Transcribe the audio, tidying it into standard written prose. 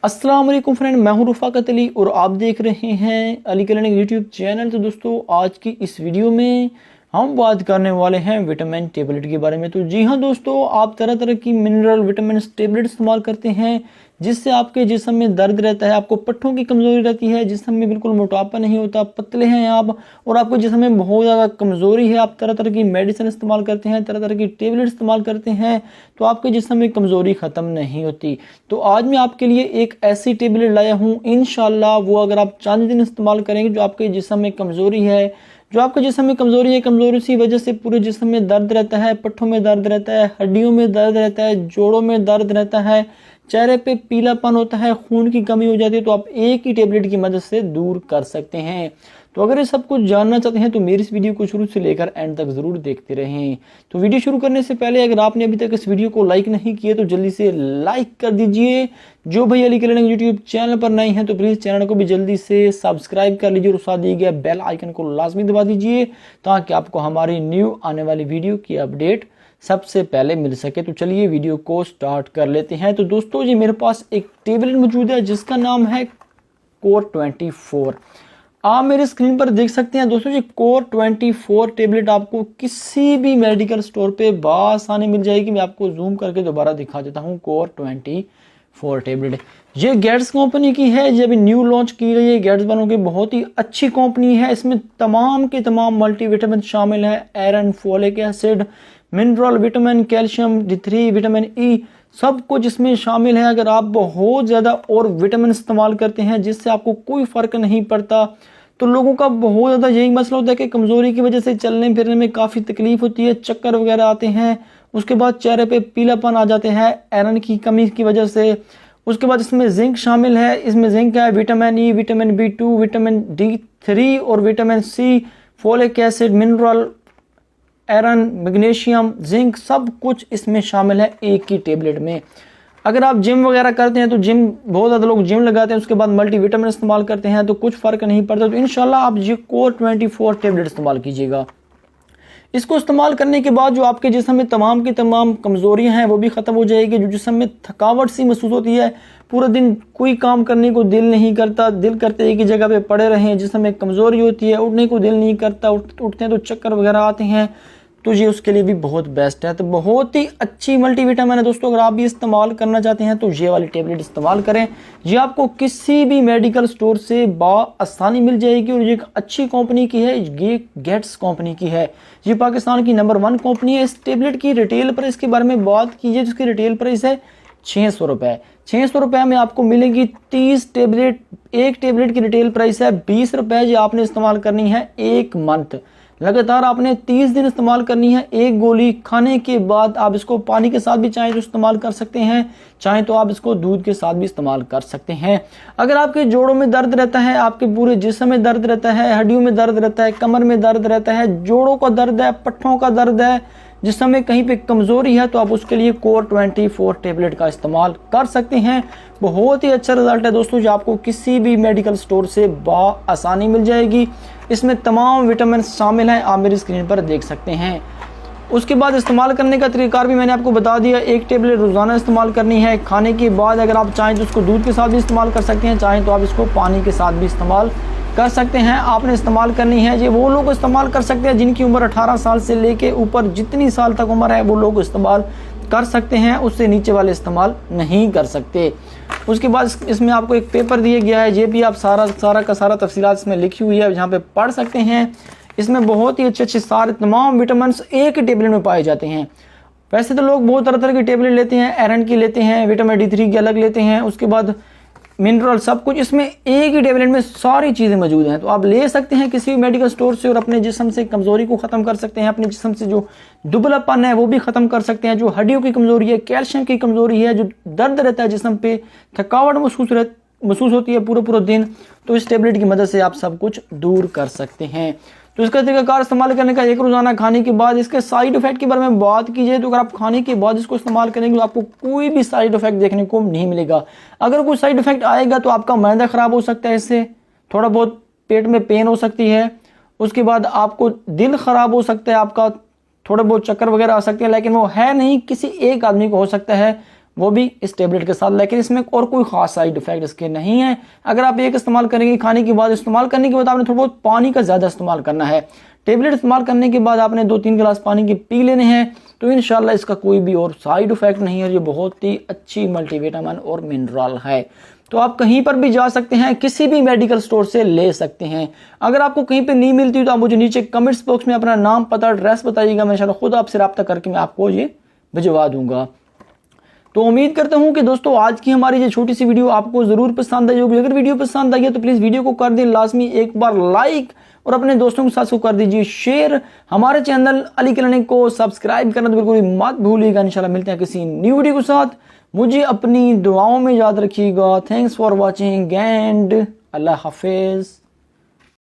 अस्सलाम वालेकुम फ्रेंड, मैं हूं रफ़ाकत अली और आप देख रहे हैं अली क्लिनिक यूट्यूब चैनल। तो दोस्तों, आज की इस वीडियो में हम बात करने वाले हैं विटामिन टेबलेट के बारे में। तो जी हाँ दोस्तों, आप तरह तरह की मिनरल विटामिन टेबलेट इस्तेमाल करते हैं जिससे आपके जिस्म में दर्द रहता है, आपको पट्ठों की कमज़ोरी रहती है, जिस्म में बिल्कुल मोटापा नहीं होता, पतले हैं आप और आपको जिस्म में बहुत ज़्यादा कमज़ोरी है। आप तरह तरह की मेडिसिन इस्तेमाल करते हैं, तरह तरह की टेबलेट इस्तेमाल करते हैं, तो आपके जिस्म में कमज़ोरी ख़त्म नहीं होती। तो आज मैं आपके लिए एक ऐसी टेबलेट लाया हूँ, इंशाल्लाह वो अगर आप 4 दिन इस्तेमाल करेंगे, जो आपके जिस्म में कमज़ोरी है, जो आपके जिस्म में कमज़ोरी है, कमज़ोरी की वजह से पूरे जिस्म में दर्द रहता है, पट्ठों में दर्द रहता है, हड्डियों में दर्द रहता है, जोड़ों में दर्द रहता है, चेहरे पे पीलापन होता है, खून की कमी हो जाती है, तो आप एक ही टेबलेट की मदद से दूर कर सकते हैं। तो अगर ये सब कुछ जानना चाहते हैं तो मेरी इस वीडियो को शुरू से लेकर एंड तक ज़रूर देखते रहें। तो वीडियो शुरू करने से पहले अगर आपने अभी तक इस वीडियो को लाइक नहीं किया तो जल्दी से लाइक कर दीजिए। जो भाई अली क्लिनिक यूट्यूब चैनल पर नए हैं तो प्लीज़ चैनल को भी जल्दी से सब्सक्राइब कर लीजिए और साथ दिए गए बेल आइकन को लाजमी दबा दीजिए ताकि आपको हमारी न्यू आने वाली वीडियो की अपडेट सबसे पहले मिल सके। तो चलिए वीडियो को स्टार्ट कर लेते हैं। तो दोस्तों जी, मेरे पास एक टेबलेट मौजूद है जिसका नाम है कोर 24। आप मेरे स्क्रीन पर देख सकते हैं दोस्तों जी, कोर 24 टेबलेट आपको किसी भी मेडिकल स्टोर पे बआसानी मिल जाएगी। मैं आपको जूम करके दोबारा दिखा देता हूँ। कोर 24 टेबलेट ये गेट्स कंपनी की है, ये अभी न्यू लॉन्च की गई है। गेट्स वालों की बहुत ही अच्छी कंपनी है। इसमें तमाम के तमाम मल्टीविटामिन शामिल है, iron, folic acid, mineral vitamin, calcium, D3, vitamin E, सब कुछ इसमें शामिल है। अगर आप बहुत ज़्यादा और विटामिन इस्तेमाल करते हैं जिससे आपको कोई फ़र्क नहीं पड़ता, तो लोगों का बहुत ज़्यादा यही मसला होता है कि कमज़ोरी की वजह से चलने फिरने में काफ़ी तकलीफ होती है, चक्कर वगैरह आते हैं, उसके बाद चेहरे पे पीलापन आ जाते हैं आयरन की कमी की वजह से। उसके बाद इसमें जिंक शामिल है, इसमें जिंक है, vitamin E, vitamin B2, vitamin D3 और vitamin C, folic acid, mineral, iron, magnesium, zinc, सब कुछ इसमें शामिल है एक ही टेबलेट में। अगर आप जिम वगैरह करते हैं तो जिम बहुत ज़्यादा लोग जिम लगाते हैं, उसके बाद मल्टी विटामिन इस्तेमाल करते हैं तो कुछ फ़र्क नहीं पड़ता। तो इंशाल्लाह आप ये कोर 24 टेबलेट इस्तेमाल कीजिएगा। इसको इस्तेमाल करने के बाद जो आपके जिस्म में तमाम की तमाम कमज़ोरियाँ हैं वो भी ख़त्म हो जाएगी। जो जिस्म में थकावट सी महसूस होती है, पूरा दिन कोई काम करने को दिल नहीं करता, दिल करते एक ही जगह पे पड़े रहें, जिस्म में कमज़ोरी होती है, उठने को दिल नहीं करता, उठते हैं तो चक्कर वगैरह आते हैं, तो ये उसके लिए भी बहुत बेस्ट है। तो बहुत ही अच्छी मल्टीविटामिन है दोस्तों। अगर आप भी इस्तेमाल करना चाहते हैं तो ये वाली टेबलेट इस्तेमाल करें। ये आपको किसी भी मेडिकल स्टोर से बआसानी मिल जाएगी और ये एक अच्छी कंपनी की है, ये गेट्स कंपनी की है। ये पाकिस्तान की नंबर 1 कंपनी है। इस टेबलेट की रिटेल प्राइस के बारे में बात कीजिए, जिसकी रिटेल प्राइस है 600 रुपये। 600 रुपये में आपको मिलेगी 30 टेबलेट। एक टेबलेट की रिटेल प्राइस है 20 रुपये। ये आपने इस्तेमाल करनी है 1 मंथ, लगातार आपने 30 दिन इस्तेमाल करनी है। एक गोली खाने के बाद आप इसको पानी के साथ भी चाहे तो इस्तेमाल कर सकते हैं, चाहे तो आप इसको दूध के साथ भी इस्तेमाल कर सकते हैं। अगर आपके जोड़ों में दर्द रहता है, आपके पूरे जिस्म में दर्द रहता है, हड्डियों में दर्द रहता है, कमर में दर्द रहता है, जोड़ों का दर्द है, पट्ठों का दर्द है, जिसमें में कहीं पे कमज़ोरी है, तो आप उसके लिए कोर 24 टेबलेट का इस्तेमाल कर सकते हैं। बहुत ही अच्छा रिजल्ट है दोस्तों, जो आपको किसी भी मेडिकल स्टोर से बआसानी मिल जाएगी। इसमें तमाम विटामिन शामिल हैं, आप मेरी स्क्रीन पर देख सकते हैं। उसके बाद इस्तेमाल करने का तरीक़ाकार भी मैंने आपको बता दिया। एक टेबलेट रोज़ाना इस्तेमाल करनी है खाने के बाद। अगर आप चाहें तो उसको दूध के साथ भी इस्तेमाल कर सकते हैं, चाहें तो आप इसको पानी के साथ भी इस्तेमाल कर सकते हैं। आपने इस्तेमाल करनी है, ये वो लोग इस्तेमाल कर सकते हैं जिनकी उम्र 18 साल से लेके ऊपर जितनी साल तक उम्र है वो लोग इस्तेमाल कर सकते हैं, उससे नीचे वाले इस्तेमाल नहीं कर सकते। उसके बाद इसमें आपको एक पेपर दिया गया है, ये भी आप सारा का सारा तफसीलात इसमें लिखी हुई है, जहाँ पे पढ़ सकते हैं। इसमें बहुत ही अच्छे सारे तमाम विटामिन एक ही टेबलेट में पाए जाते हैं। वैसे तो लोग बहुत तरह तरह की टेबलेट लेते हैं, आयरन की लेते हैं, विटामिन D3 की अलग लेते हैं, उसके बाद मिनरल, सब कुछ इसमें एक ही टेबलेट में सारी चीज़ें मौजूद हैं। तो आप ले सकते हैं किसी भी मेडिकल स्टोर से और अपने जिस्म से कमज़ोरी को ख़त्म कर सकते हैं। अपने जिस्म से जो दुबलापन है वो भी ख़त्म कर सकते हैं, जो हड्डियों की कमज़ोरी है, कैल्शियम की कमज़ोरी है, जो दर्द रहता है जिस्म पे, थकावट महसूस होती है पूरा दिन, तो इस टेबलेट की मदद से आप सब कुछ दूर कर सकते हैं। तो इसका तरीकाकार इस्तेमाल करने का, एक रोज़ाना खाने के बाद। इसके साइड इफ़ेक्ट के बारे में बात कीजिए तो अगर आप खाने के बाद इसको इस्तेमाल करेंगे तो आपको कोई भी साइड इफ़ेक्ट देखने को नहीं मिलेगा। अगर कोई साइड इफ़ेक्ट आएगा तो आपका मैदा ख़राब हो सकता है, इससे थोड़ा बहुत पेट में पेन हो सकती है, उसके बाद आपको दिल ख़राब हो सकता है, आपका थोड़ा बहुत चक्कर वगैरह आ सकते हैं, लेकिन वो है नहीं, किसी एक आदमी को हो सकता है, वो भी इस टेबलेट के साथ, लेकिन इसमें और कोई खास साइड इफेक्ट इसके नहीं है। अगर आप एक इस्तेमाल करेंगे खाने के बाद, इस्तेमाल करने के बाद आपने थोड़ा बहुत पानी का ज़्यादा इस्तेमाल करना है। टेबलेट इस्तेमाल करने के बाद आपने 2-3 गिलास पानी के पी लेने हैं, तो इंशाल्लाह इसका कोई भी और साइड इफेक्ट नहीं है। ये बहुत ही अच्छी मल्टीविटामिन और मिनरल है। तो आप कहीं पर भी जा सकते हैं, किसी भी मेडिकल स्टोर से ले सकते हैं। अगर आपको कहीं पे नहीं मिलती तो आप मुझे नीचे कमेंट्स बॉक्स में अपना नाम, पता, एड्रेस बताइएगा। मैं इंशाल्लाह खुद आपसे रब्ता करके मैं आपको ये भिजवा दूंगा। तो उम्मीद करता हूं कि दोस्तों आज की हमारी ये छोटी सी वीडियो आपको जरूर पसंद आई होगी। अगर वीडियो पसंद आई है तो प्लीज़ वीडियो को कर दें लाजमी एक बार लाइक, और अपने दोस्तों के साथ को कर दीजिए शेयर। हमारे चैनल अली क्लिनिक को सब्सक्राइब करना तो बिल्कुल मत भूलिएगा। इंशाल्लाह मिलते हैं किसी न्यू वीडियो के साथ। मुझे अपनी दुआओं में याद रखिएगा। थैंक्स फॉर वॉचिंग एंड अल्लाह हाफिज़।